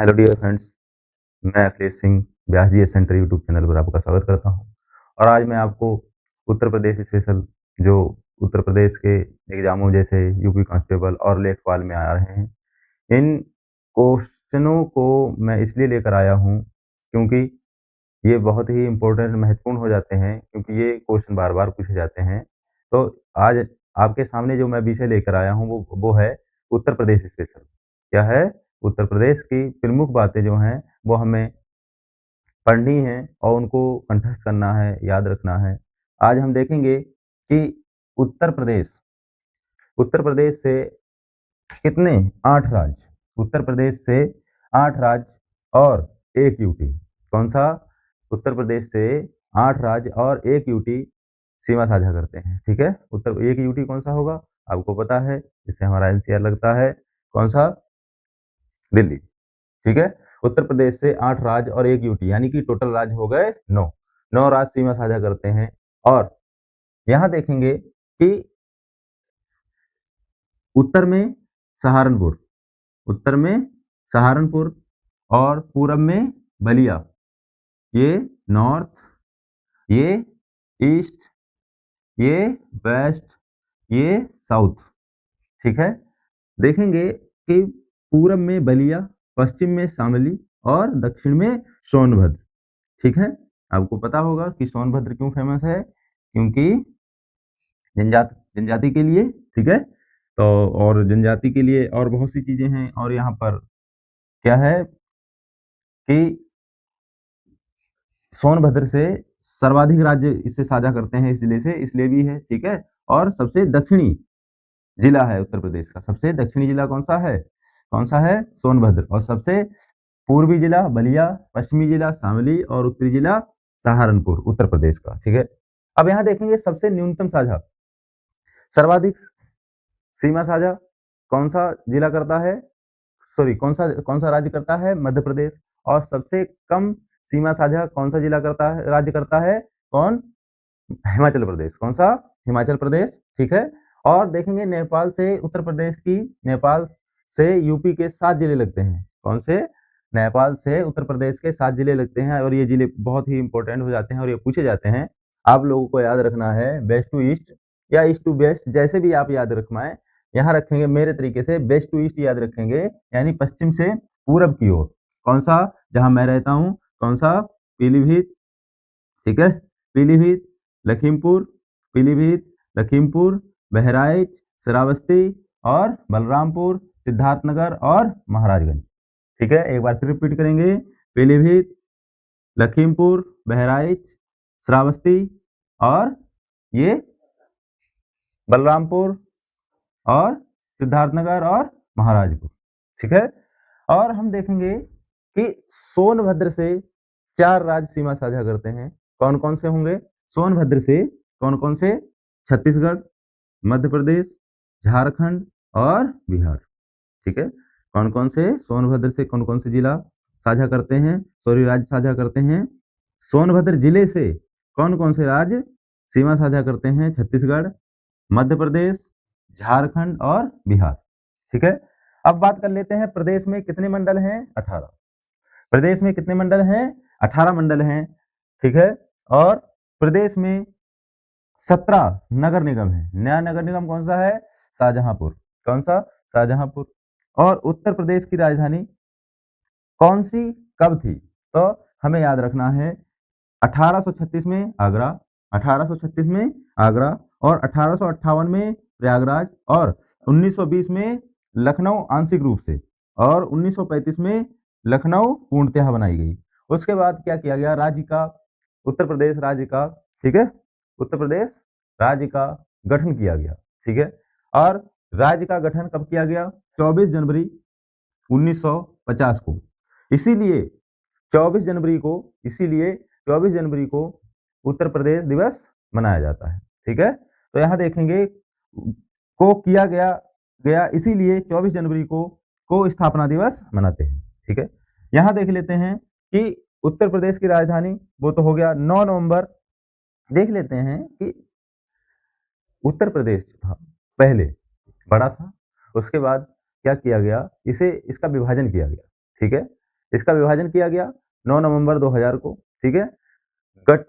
Hello dear friends, मैं अखिलेश सिंह व्यास जी centre YouTube channel पर आपका स्वागत करता हूं। और आज मैं आपको उत्तर प्रदेश स्पेशल जो उत्तर प्रदेश के एग्जामों जैसे यूपी कांस्टेबल और लेखपाल में आ रहे हैं, इन क्वेश्चनों को मैं इसलिए लेकर आया हूं क्योंकि ये बहुत ही इम्पोर्टेंट महत्वपूर्ण हो जाते हैं, क्योंकि ये क्वेश्चन बार-बार पूछे जाते हैं। तो आज आपके सामने जो मैं विषय लेकर आया हूँ वो है उत्तर प्रदेश स्पेशल। क्या है? उत्तर प्रदेश की प्रमुख बातें जो हैं वो हमें पढ़नी है और उनको कंठस्थ करना है, याद रखना है। आज हम देखेंगे कि उत्तर प्रदेश उत्तर प्रदेश से कितने 8 राज्य, उत्तर प्रदेश से 8 राज्य और 1 यूटी। कौन-सा? उत्तर प्रदेश से 8 राज्य और 1 यूटी सीमा साझा करते हैं, ठीक है? उत्तर 1 यूटी कौन-सा होगा? आपको पता है, इससे हमारा एनसीआर लगता है। कौन-सा? दिल्ली, ठीक है? उत्तर प्रदेश से 8 राज्य और 1 यूटी यानी कि टोटल राज्य हो गए 9। 9 राज्य सीमा साझा करते हैं और यहाँ देखेंगे कि उत्तर में सहारनपुर उत्तर में सहारनपुर और पूरब में बलिया, ये नॉर्थ, ये ईस्ट, ये वेस्ट, ये साउथ, ठीक है? देखेंगे कि पूरब में बलिया, पश्चिम में शामली और दक्षिण में सोनभद्र, ठीक है? आपको पता होगा कि सोनभद्र क्यों फेमस है? क्योंकि जनजाति के लिए, ठीक है? तो और जनजाति के लिए और बहुत सी चीज़ें हैं और यहाँ पर क्या है कि सोनभद्र से सर्वाधिक राज्य इससे साझा करते हैं इसलिए भी है, ठीक है? और सबसे दक्षिणी जिला है उत्तर प्रदेश का, सबसे दक्षिणी जिला कौन-सा है? कौन-सा है? सोनभद्र। और सबसे पूर्वी जिला बलिया, पश्चिमी जिला शामली और उत्तरी जिला सहारनपुर, उत्तर प्रदेश का, ठीक है? अब यहाँ देखेंगे सबसे न्यूनतम साझा, सर्वाधिक सीमा साझा कौन-सा जिला करता है? सॉरी कौन-सा राज्य करता है? मध्य प्रदेश। और सबसे कम सीमा साझा कौन-सा जिला करता है राज्य करता है? कौन? हिमाचल प्रदेश। कौन-सा? हिमाचल प्रदेश, ठीक है? और देखेंगे नेपाल से यूपी के 7 जिले लगते हैं। कौन से? नेपाल से उत्तर प्रदेश के 7 जिले लगते हैं और ये जिले बहुत ही इम्पोर्टेंट हो जाते हैं और ये पूछे जाते हैं। आप लोगों को याद रखना है वेस्ट टू ईस्ट या ईस्ट टू वेस्ट, जैसे भी आप याद रखवाएँ। यहाँ रखेंगे मेरे तरीके से वेस्ट टू ईस्ट याद रखेंगे, यानी पश्चिम से पूरब की ओर। कौन-सा? जहाँ मैं रहता हूँ, कौन-सा? पीलीभीत, ठीक है? पीलीभीत, लखीमपुर, पीलीभीत, लखीमपुर, बहराइच, श्रावस्ती और बलरामपुर, सिद्धार्थनगर और महाराजगंज, ठीक है? एक बार फिर रिपीट करेंगे, पीलीभीत, लखीमपुर, बहराइच, श्रावस्ती और ये बलरामपुर और सिद्धार्थनगर और महाराजपुर, ठीक है? और हम देखेंगे कि सोनभद्र से 4 राज्य सीमा साझा करते हैं। कौन-कौन से होंगे? सोनभद्र से कौन-कौन से? छत्तीसगढ़, मध्य प्रदेश, झारखंड और बिहार, ठीक है? कौन-कौन से? सोनभद्र से कौन-कौन से जिला साझा करते हैं? सॉरी राज्य साझा करते हैं? सोनभद्र जिले से कौन-कौन से राज्य सीमा साझा करते हैं? छत्तीसगढ़, मध्य प्रदेश, झारखंड और बिहार, ठीक है? अब बात कर लेते हैं प्रदेश में कितने मंडल हैं? 18। प्रदेश में कितने मंडल हैं? 18 मंडल हैं, ठीक है? और प्रदेश में 17 नगर निगम हैं। नया नगर निगम कौन-सा है? शाहजहांपुर। कौन-सा? शाहजहांपुर। और उत्तर प्रदेश की राजधानी कौन-सी कब थी? तो हमें याद रखना है 1836 में आगरा, 1836 में आगरा और 1858 में प्रयागराज और 1920 में लखनऊ आंशिक रूप से और 1935 में लखनऊ पूर्णतः बनाई गई। उसके बाद क्या किया गया? राज्य का उत्तर प्रदेश राज्य का, ठीक है? उत्तर प्रदेश राज्य का गठन किया गया, ठीक है? और राज्य का गठन कब किया गया? 24 जनवरी 1950 को। इसीलिए 24 जनवरी को इसीलिए 24 जनवरी को उत्तर प्रदेश दिवस मनाया जाता है, ठीक है? तो यहाँ देखेंगे को किया गया गया इसीलिए 24 जनवरी को स्थापना दिवस मनाते हैं, ठीक है? यहाँ देख लेते हैं कि उत्तर प्रदेश की राजधानी वो तो हो गया 9 नवंबर। देख लेते हैं कि उत्तर प्रदेश था पहले बड़ा था, उसके बाद क्या किया गया? इसका विभाजन किया गया, ठीक है? इसका विभाजन किया गया 9 नवंबर 2000 को, ठीक है?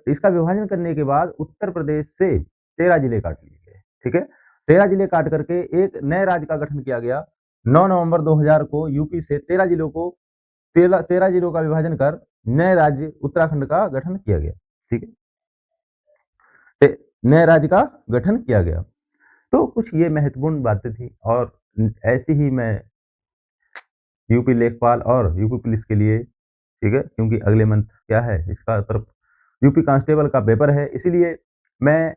इसका विभाजन करने के बाद उत्तर प्रदेश से 13 जिले काट लिए गए, ठीक है? 13 जिले काट करके एक नए राज्य का गठन किया गया। 9 नवंबर 2000 को यूपी से 13 जिलों को 13 जिलों का विभाजन कर नए राज्य उत्तराखंड का गठन किया गया, ठीक है? नए राज्य का गठन किया गया। तो कुछ ये महत्वपूर्ण बातें थी और ऐसी ही मैं यूपी लेखपाल और यूपी पुलिस के लिए, ठीक है? क्योंकि अगले मंथ क्या है, इसका तरफ यूपी कांस्टेबल का पेपर है, इसीलिए मैं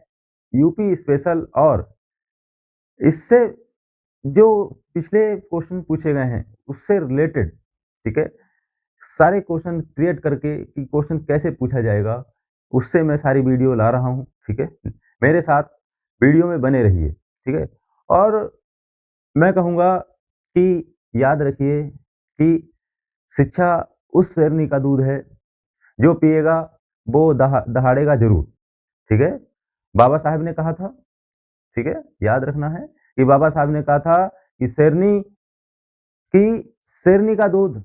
यूपी स्पेशल और इससे जो पिछले क्वेश्चन पूछे गए हैं, उससे रिलेटेड, ठीक है? सारे क्वेश्चन क्रिएट करके कि क्वेश्चन कैसे पूछा जाएगा, उससे मैं सारी वीडियो ला रहा हूँ, ठीक है? मेरे साथ वीडियो में बने रहिए, ठीक है? और मैं कहूँगा कि याद रखिए कि शिक्षा उस शेरनी का दूध है, जो पिएगा वो दहाड़ेगा ज़रूर, ठीक है? बाबा साहब ने कहा था, ठीक है? याद रखना है कि बाबा साहब ने कहा था कि कि शेरनी का दूध,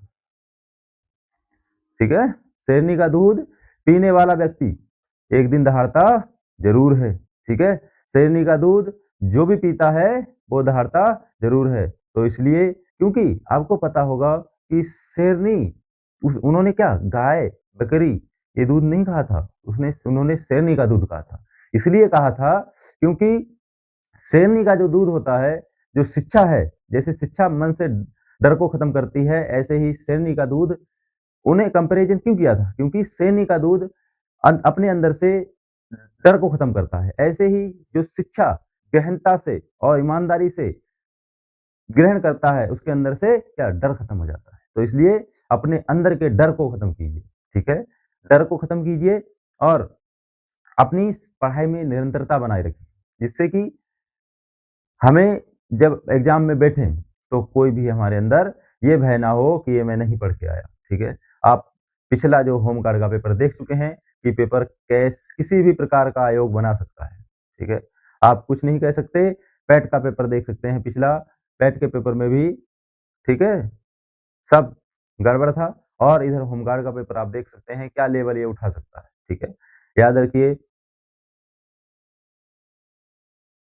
ठीक है? शेरनी का दूध पीने वाला व्यक्ति एक दिन दहाड़ता ज़रूर है, ठीक है? शेरनी का दूध जो भी पीता है, वो दहाड़ता ज़रूर है। तो इसलिए क्योंकि आपको पता होगा कि शेरनी उन्होंने क्या गाय, बकरी ये दूध नहीं कहा था, उन्होंने शेरनी का दूध कहा था। इसलिए कहा था क्योंकि शेरनी का जो दूध होता है, जो शिक्षा है, जैसे शिक्षा मन से डर को खत्म करती है, ऐसे ही शेरनी का दूध उन्हें कंपैरिज़न क्यों किया था? क्योंकि शेरनी का दूध अपने अंदर से डर को खत्म करता है। ऐसे ही जो शिक्षा गहनता से और ईमानदारी से ग्रहण करता है, उसके अंदर से क्या डर खत्म हो जाता है। तो इसलिए अपने अंदर के डर को खत्म कीजिए, ठीक है? डर को खत्म कीजिए और अपनी पढ़ाई में निरंतरता बनाए रखिए, जिससे कि हमें जब एग्ज़ाम में बैठें, तो कोई भी हमारे अंदर ये भय ना हो कि ये मैं नहीं पढ़ के आया, ठीक है? आप पिछला जो होम गार्ड का पेपर देख चुके हैं कि पेपर किसी भी प्रकार का आयोग बना सकता है, ठीक है? आप कुछ नहीं कह सकते, पैट का पेपर देख सकते हैं पिछला, पैट के पेपर में भी, ठीक है? सब गड़बड़ था और इधर होमगार्ड का पेपर आप देख सकते हैं, क्या लेवल ये उठा सकता है, ठीक है? याद रखिए